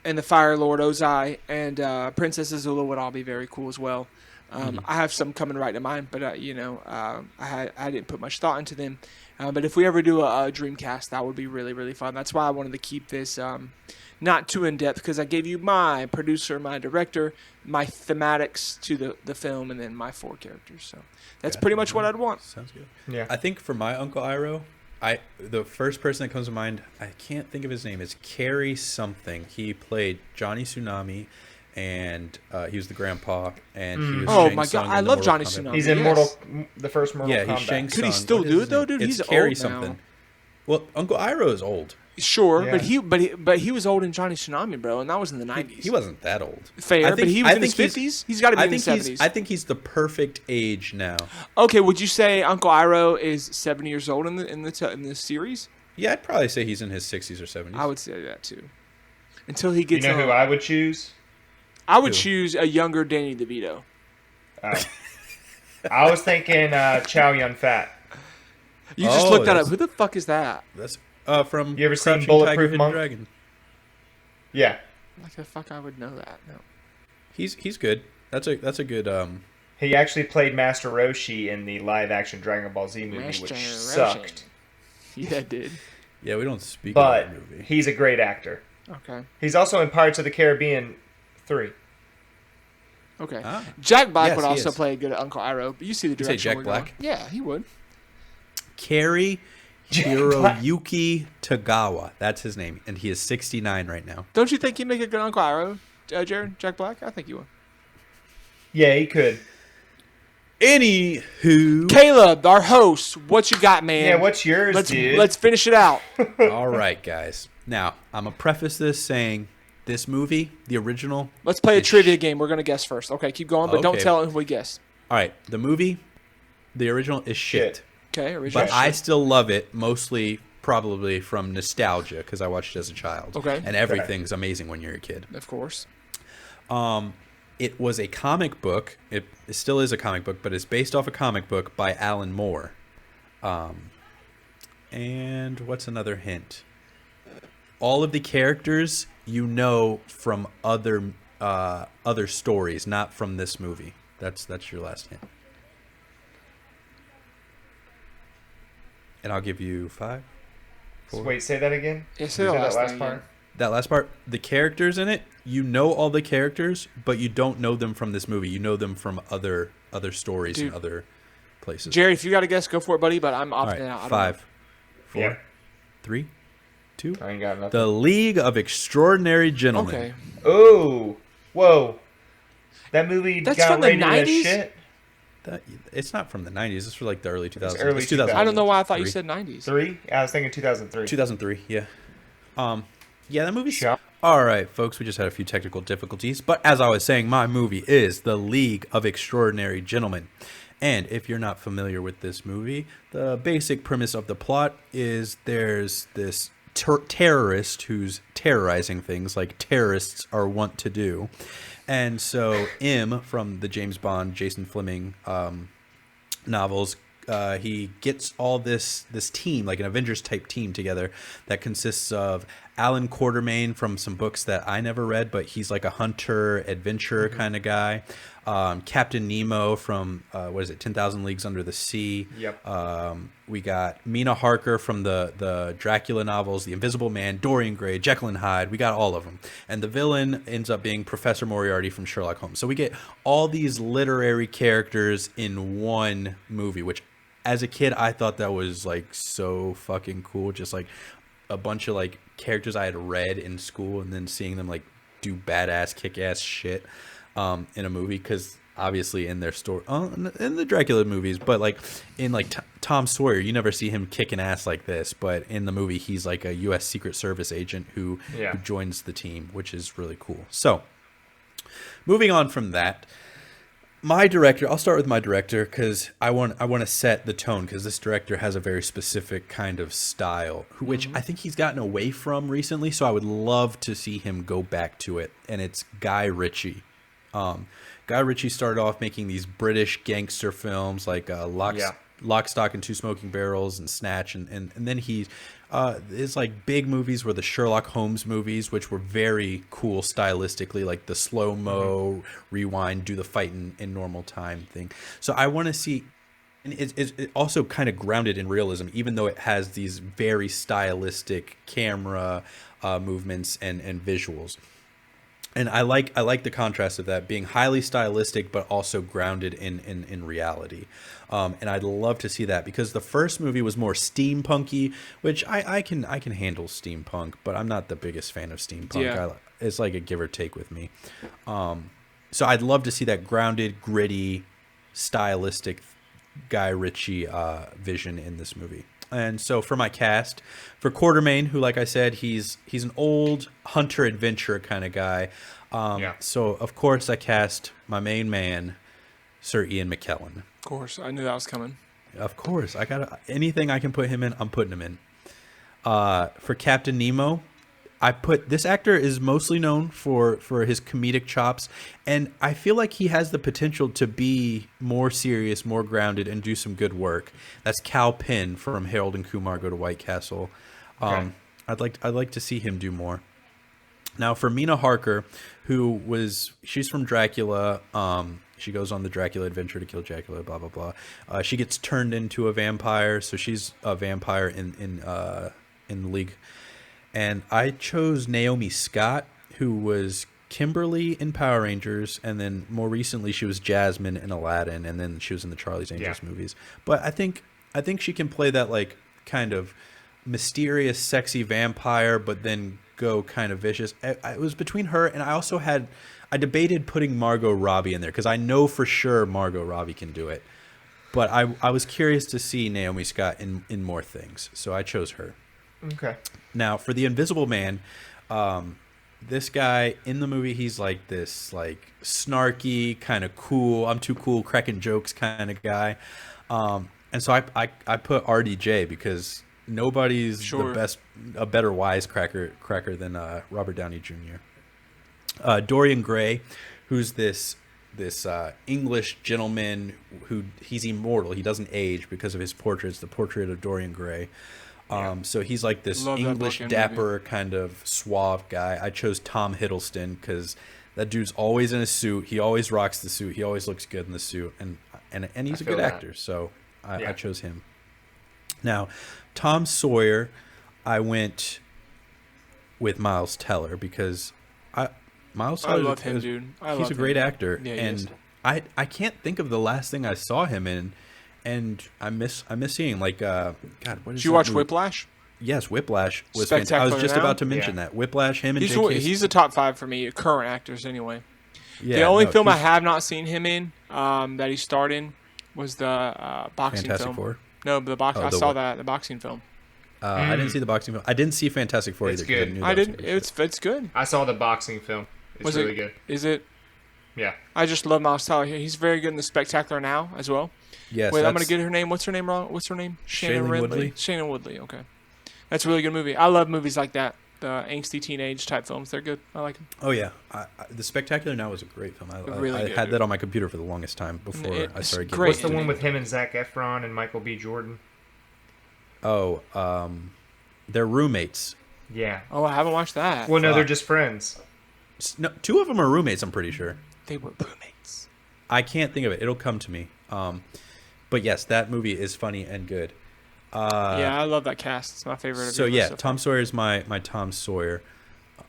and the Fire Lord Ozai and Princess Azula would all be very cool as well. I have some coming right to mind, but I didn't put much thought into them. But if we ever do a Dreamcast, that would be really, really fun. That's why I wanted to keep this not too in depth, because I gave you my producer, my director, my thematics to the film, and then my 4 characters. So that's pretty much what I'd want. Sounds good. Yeah. I think for my Uncle Iroh, the first person that comes to mind, I can't think of his name, is Carrie something. He played Johnny Tsunami, and he was the grandpa, and he was Oh Shang my Tsung God, I in the love Mortal Johnny Kombat. Tsunami. He's in Yes. the first Mortal Yeah, Kombat. he's Shang Tsung. Could he still What do is it, though, his name? dude? He's It's Carrie old now. something. Well, Uncle Iroh is old. Sure, Yeah. but he was old in Johnny Tsunami, bro, and that was in the 90s. He wasn't that old. Fair, I but think- he was I in his think he's- 50s. He's got to be in his 70s. I think he's the perfect age now. Okay, would you say Uncle Iroh is 70 years old in the series? Yeah, I'd probably say he's in his 60s or 70s. I would say that too. Until he You gets, know who I would choose? I would Who? choose a younger Danny DeVito. I was thinking Chow Yun Fat. You just Oh, looked that up. that's- Who the fuck is that? That's from You ever seen Crouching Bulletproof Tiger, Hidden Monk? Dragon. Yeah, Like the fuck I would know that? No. He's good. That's a good he actually played Master Roshi in the live-action Dragon Ball Z movie, Master which Roshi. sucked. Yeah, it did. Yeah, we don't speak But of that movie. he's a great actor. Okay. He's also in Pirates of the Caribbean 3. Okay. Ah. Jack Black Yes, would he also is. play a good Uncle Iroh, but you see the You say direction Jack we're going. Black? Yeah, he would. Carrie Jack Hiroyuki Tagawa. That's his name, and he is 69 right now. Don't you think he'd make a good Uncle Iroh, Jared? Jack Black? I think he would. Yeah, he could. Anywho, Caleb, our host, what you got, man? Yeah, what's yours, let's dude? let's finish it out. all right, guys. Now I'm gonna preface this saying this movie, the original. Let's play a is trivia game. We're gonna guess first. Okay, keep going, but don't Okay. tell who we guess. All right, the movie, the original is shit. Okay, original. But I still love it, mostly probably from nostalgia because I watched it as a child. Okay. And everything's amazing when you're a kid. Of course. It was a comic book. It still is a comic book, but it's based off a comic book by Alan Moore. And what's another hint? All of the characters you know from other stories, not from this movie. That's your last hint. And I'll give you 5. 4. Wait, say that again? Yeah, say Say the that last last thing part? again. That last part, the characters in it, you know all the characters, but you don't know them from this movie. You know them from other stories Dude. and other places. Jerry, if you got to guess, go for it, buddy. But I'm All opting right, out. I don't 5, 4, Yeah. 3, 2. I ain't got nothing. The League of Extraordinary know. Gentlemen. Okay. Oh, Whoa. That movie That's got from the rated as 90s? shit. It's not from the 90s. It's for like the early 2000s. early It's 2000. 2000s. I don't know why I thought you Three. said 90s. 3? I was thinking 2003. 2003, yeah. Yeah, that movie's... Sure. All right, folks, we just had a few technical difficulties. But as I was saying, my movie is The League of Extraordinary Gentlemen. And if you're not familiar with this movie, the basic premise of the plot is there's this terrorist who's terrorizing things like terrorists are wont to do. And so M from the James Bond, Jason Fleming novels, he gets all this team, like an Avengers type team together that consists of Alan Quartermain from some books that I never read, but he's like a hunter adventurer kind of guy. Captain Nemo from 10,000 Leagues Under the Sea. Yep. We got Mina Harker from the Dracula novels, The Invisible Man, Dorian Gray, Jekyll and Hyde. We got all of them. And the villain ends up being Professor Moriarty from Sherlock Holmes. So we get all these literary characters in one movie, which as a kid, I thought that was like so fucking cool. Just like a bunch of like characters I had read in school and then seeing them like do badass kick-ass shit in a movie, because obviously in their story in the Dracula movies, but like in like Tom Sawyer, you never see him kicking ass like this, but in the movie he's like a US Secret Service agent who joins the team, which is really cool. So moving on from that, my director, I'll start with my director because I want to set the tone, because this director has a very specific kind of style, which I think he's gotten away from recently, so I would love to see him go back to it, and it's Guy Ritchie. Guy Ritchie started off making these British gangster films like Lock, Stock, and Two Smoking Barrels and Snatch, and then he it's like big movies were the Sherlock Holmes movies, which were very cool stylistically, like the slow-mo, rewind, do the fight in normal time thing. So I want to see, and it's also kind of grounded in realism, even though it has these very stylistic camera movements and visuals. And I like the contrast of that being highly stylistic, but also grounded in reality. And I'd love to see that, because the first movie was more steampunky, which I can handle steampunk, but I'm not the biggest fan of steampunk. Yeah. It's like a give or take with me. So I'd love to see that grounded, gritty, stylistic Guy Ritchie vision in this movie. And so for my cast, for Quartermain, who, like I said, he's an old hunter adventurer kind of guy. So of course I cast my main man, Sir Ian McKellen. Of course, I knew that was coming. Of course, I got anything I can put him in, I'm putting him in. For Captain Nemo, this actor is mostly known for his comedic chops, and I feel like he has the potential to be more serious, more grounded, and do some good work. That's Cal Penn from Harold and Kumar Go to White Castle. Okay. I'd like to see him do more. Now for Mina Harker, she's from Dracula. She goes on the Dracula adventure to kill Dracula, blah blah blah. She gets turned into a vampire, so she's a vampire in the League. And I chose Naomi Scott, who was Kimberly in Power Rangers, and then more recently she was Jasmine in Aladdin, and then she was in the Charlie's Angels movies. But I think she can play that like kind of mysterious, sexy vampire, but then go kind of vicious. It was between her, and I debated putting Margot Robbie in there, because I know for sure Margot Robbie can do it. But I was curious to see Naomi Scott in more things, so I chose her. Okay. Now for the Invisible Man, this guy in the movie, he's like this like snarky, kind of cool, I'm too cool, cracking jokes kind of guy. And so I put RDJ because nobody's a better wisecracker than Robert Downey Jr. Dorian Gray, who's this English gentleman he's immortal. He doesn't age because of his portrait. It's the portrait of Dorian Gray. So he's like this English dapper kind of suave guy. I chose Tom Hiddleston because that dude's always in a suit. He always rocks the suit. He always looks good in the suit, and he's a good actor. So I chose him. Now, Tom Sawyer, I went with Miles Teller because Miles Teller, I love him, dude. He's a great actor, Yeah, and I can't think of the last thing I saw him in. And I miss seeing like God. What is? Did you watch Whiplash? Yes, Whiplash was fantastic. I was just about to mention that Whiplash. Him and Jake. He's a top 5 for me, current actors anyway. Yeah, the only no, film I he's have not seen him in that he starred in was the boxing Fantastic film. Four. No, the box. Oh, I the saw what? that the boxing film. I didn't see the boxing film. I didn't see Fantastic Four It's either. 'Cause I good. knew that I was didn't. gonna be shit. It's good. I saw the boxing film. It's Was really it? good. Is it? Yeah. I just love Miles Teller. He's very good in the Spectacular Now as well. Yes, Wait, I'm gonna that's- get her name. What's her name wrong? What's her name? Shailene Ridley. Woodley? Shailene Woodley. Okay, that's a really good movie. I love movies like that. The angsty teenage type films. They're good. I like them. Oh yeah, The Spectacular Now was a great film. I Really good, had dude. that on my computer for the longest time before I It's started getting. great. What's the into one it. with him and Zac Efron and Michael B. Jordan? Oh, they're roommates. Yeah. Oh, I haven't watched that. Well, no, they're Fuck. just friends. No, two of them are roommates. I'm pretty sure. They were roommates. I can't think of it. It'll come to me. But yes, that movie is funny and good. Yeah, I love that cast. It's my favorite. of So yours yeah, so Tom Sawyer is my Tom Sawyer.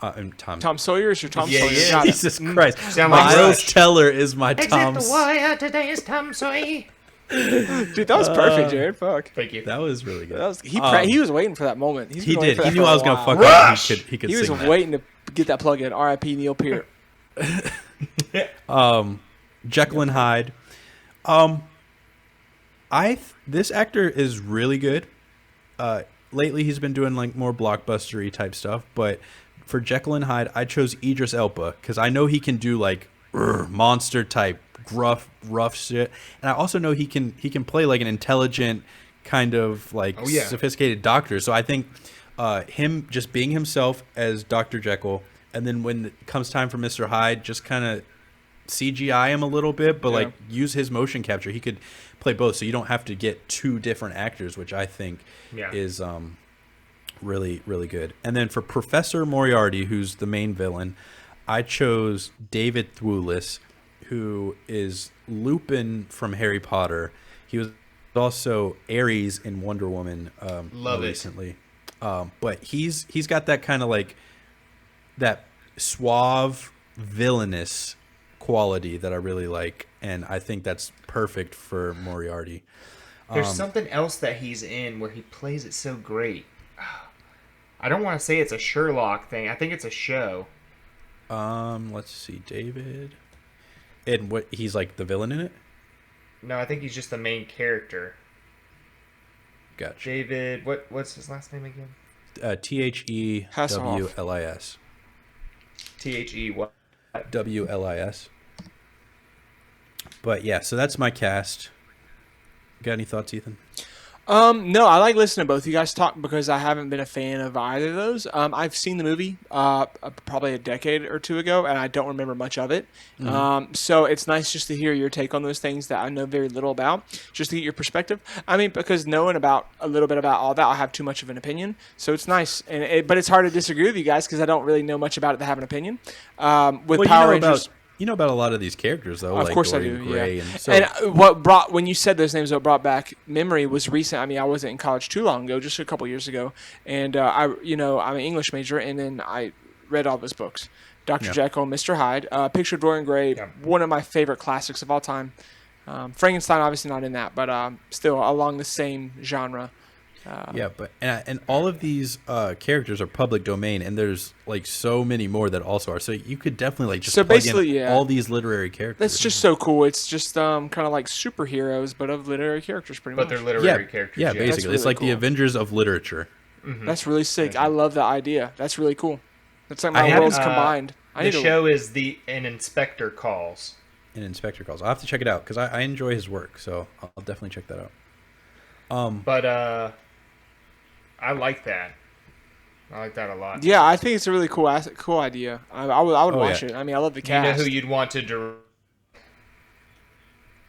And Tom Sawyer is your Tom Yeah, Sawyer. yeah. Got it. Jesus Christ, Sound like Miles Rush. Teller is my Tom. wire. Today is Tom Sawyer. Dude, that was perfect, Jared. Fuck. Thank you. That was really good. That was, he was waiting for that moment. He's He been waiting did. for He that knew for I a was gonna while. fuck up. Rush! He could He was sing that. waiting to get that plug in. R.I.P. Neil Peart. Jekyll and Hyde. This actor is really good. Lately, he's been doing like more blockbustery type stuff, but for Jekyll and Hyde, I chose Idris Elba because I know he can do like monster type rough shit, and I also know he can play like an intelligent kind of like Oh, yeah. sophisticated doctor. So I think him just being himself as Dr. Jekyll, and then when it comes time for Mr. Hyde, just kind of CGI him a little bit, but Yeah. like use his motion capture. He could play both, so you don't have to get two different actors, which I think Yeah. is really really good. And then for Professor Moriarty, who's the main villain, I chose David Thewlis, who is Lupin from Harry Potter. He was also Ares in Wonder Woman Love more it. recently. But he's got that kind of like that suave villainous quality that I really like, and I think that's perfect for Moriarty. There's something else that he's in where he plays it so great. I don't want to say it's a Sherlock thing. I think it's a show. Let's see, David. And what he's like the villain in it? No, I think he's just the main character. Gotcha. David, what's his last name again? THEWLIS. T-H-E what? WLIS. But yeah, so that's my cast. Got any thoughts, Ethan? No, I like listening to both you guys talk because I haven't been a fan of either of those. I've seen the movie probably a decade or two ago, and I don't remember much of it. So it's nice just to hear your take on those things that I know very little about, just to get your perspective. I mean, because knowing about a little bit about all that, I have too much of an opinion. So it's nice, but it's hard to disagree with you guys because I don't really know much about it to have an opinion. With Power Rangers. You know about a lot of these characters, though. Of like course Dorian I do, Gray, yeah. and so And when you said those names, what brought back memory was recent. I mean, I wasn't in college too long ago, just a couple years ago, and I'm an English major, and then I read all those books, Dr. Yeah. Jekyll, Mr. Hyde, Picture of Dorian Gray, Yeah. one of my favorite classics of all time. Frankenstein, obviously not in that, but still along the same genre. yeah, but and all of these characters are public domain, and there's like so many more that also are. So you could definitely like just So plug basically, in yeah. all these literary characters. That's just so cool. It's just kind of like superheroes, but of literary characters, pretty But much. they're literary characters. Yeah, That's basically, it's really like the cool. Avengers of literature. That's really sick. I love that idea. That's really cool. That's like I my haven't, worlds combined. The show is an Inspector Calls. And Inspector Calls. I'll have to check it out because I enjoy his work, so I'll definitely check that out. But I like that. I like that a lot. Yeah, I think it's a really cool idea. I would Oh, watch yeah. it. I mean, I love the Do you know cast. who you'd want to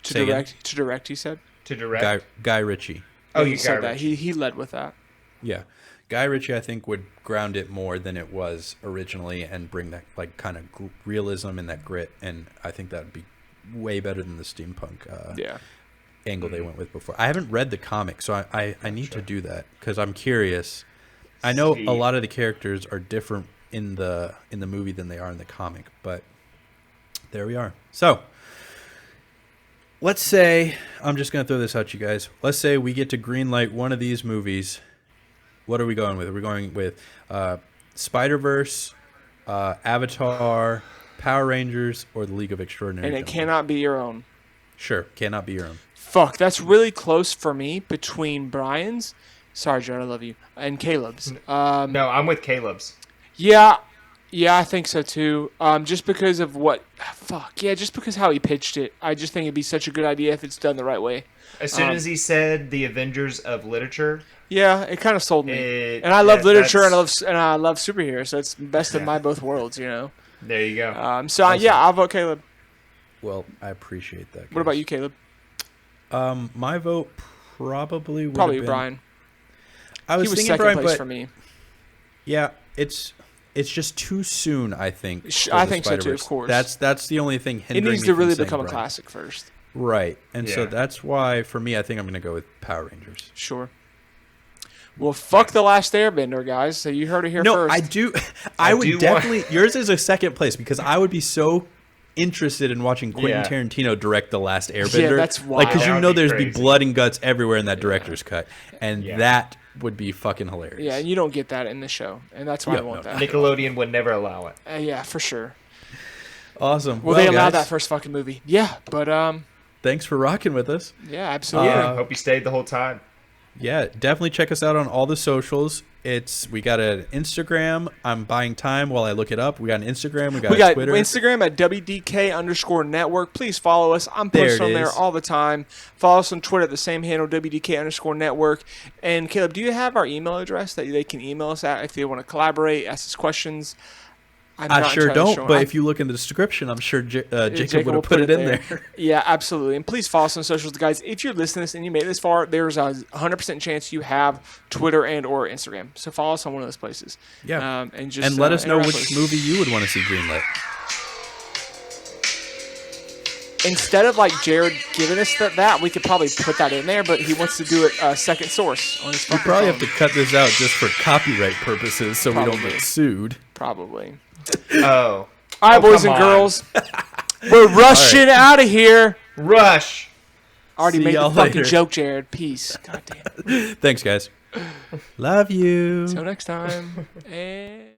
Say again? To direct, he said. direct? Guy Ritchie. Oh, he you said got that. He led with that. Yeah, Guy Ritchie, I think, would ground it more than it was originally and bring that like kind of realism and that grit. And I think that would be way better than the steampunk Yeah. angle they went with before. I haven't read the comic, so I need to do that because I'm curious. I know See. a lot of the characters are different in the movie than they are in the comic, but there we are. So let's say I'm just gonna throw this out, you guys. Let's say we get to greenlight one of these movies. What are we going with? Are we going with Spider-Verse, Avatar, Power Rangers or the League of Extraordinary And it Gentlemen. cannot be your own. Sure, cannot be your own. Fuck, that's really close for me between Brian's. Sorry, Jared, I love you. And Caleb's. No, I'm with Caleb's. Yeah, I think so too. Just because of just because how he pitched it. I just think it'd be such a good idea if it's done the right way. As soon as he said the Avengers of literature, Yeah, it kind of sold me. And I love literature and I love superheroes, so it's best of my both worlds, you know. there you go. I'll vote Caleb. Well, I appreciate that. What about you, Caleb? My vote probably would Probably have been, Brian. I was He was thinking second Brian, place but for me. yeah, it's just too soon. I think. I think so too. Of course, That's the only thing it hindering needs me to from really saying become a Brian. classic first. Right, and so Yeah. that's why for me, I think I'm going to go with Power Rangers. Sure. Well, fuck The Last Airbender, guys. So you heard it here No, first. I do. I would do definitely. Yours is a second place because I would be so interested in watching Quentin Yeah. Tarantino direct The Last Airbender. that's Like, because wild. you That know would be there's be crazy. blood and guts everywhere in that director's cut, and Yeah. that would be fucking hilarious. Yeah, and you don't get that in the show, and that's why Yeah, I want no, that. Nickelodeon would never allow it. Yeah, for sure. Awesome. Well, they allowed guys, that first fucking movie. Yeah, but Thanks for rocking with us. yeah, absolutely. Yeah, hope you stayed the whole time. Yeah, definitely check us out on all the socials. We got an Instagram. I'm buying time while I look it up. We got an Instagram. We got got Twitter. Instagram at WDK_network. Please follow us. I'm There posting it on there is. all the time. Follow us on Twitter at the same handle, WDK_network. And Caleb, do you have our email address that they can email us at if they want to collaborate, ask us questions? I'm I not sure entirely don't, sure. but if you look in the description, I'm sure Jacob would will have put it in there. Yeah, absolutely. And please follow us on socials, guys. If you're listening to this and you made it this far, there's a 100% chance you have Twitter and or Instagram. So follow us on one of those places. Yeah. And just And let us know interact which with us. movie you would want to see greenlit. Instead of like Jared giving us that, we could probably put that in there, but he wants to do it second source on his We fucking probably have phone. to cut this out just for copyright purposes so we don't Probably. get sued. Probably. Oh. All right, Oh, boys come and on. girls. We're rushing out of here. Rush! Already See made the y'all fucking later. joke, Jared. Peace. God damn. Thanks, guys. Love you. Until next time. And...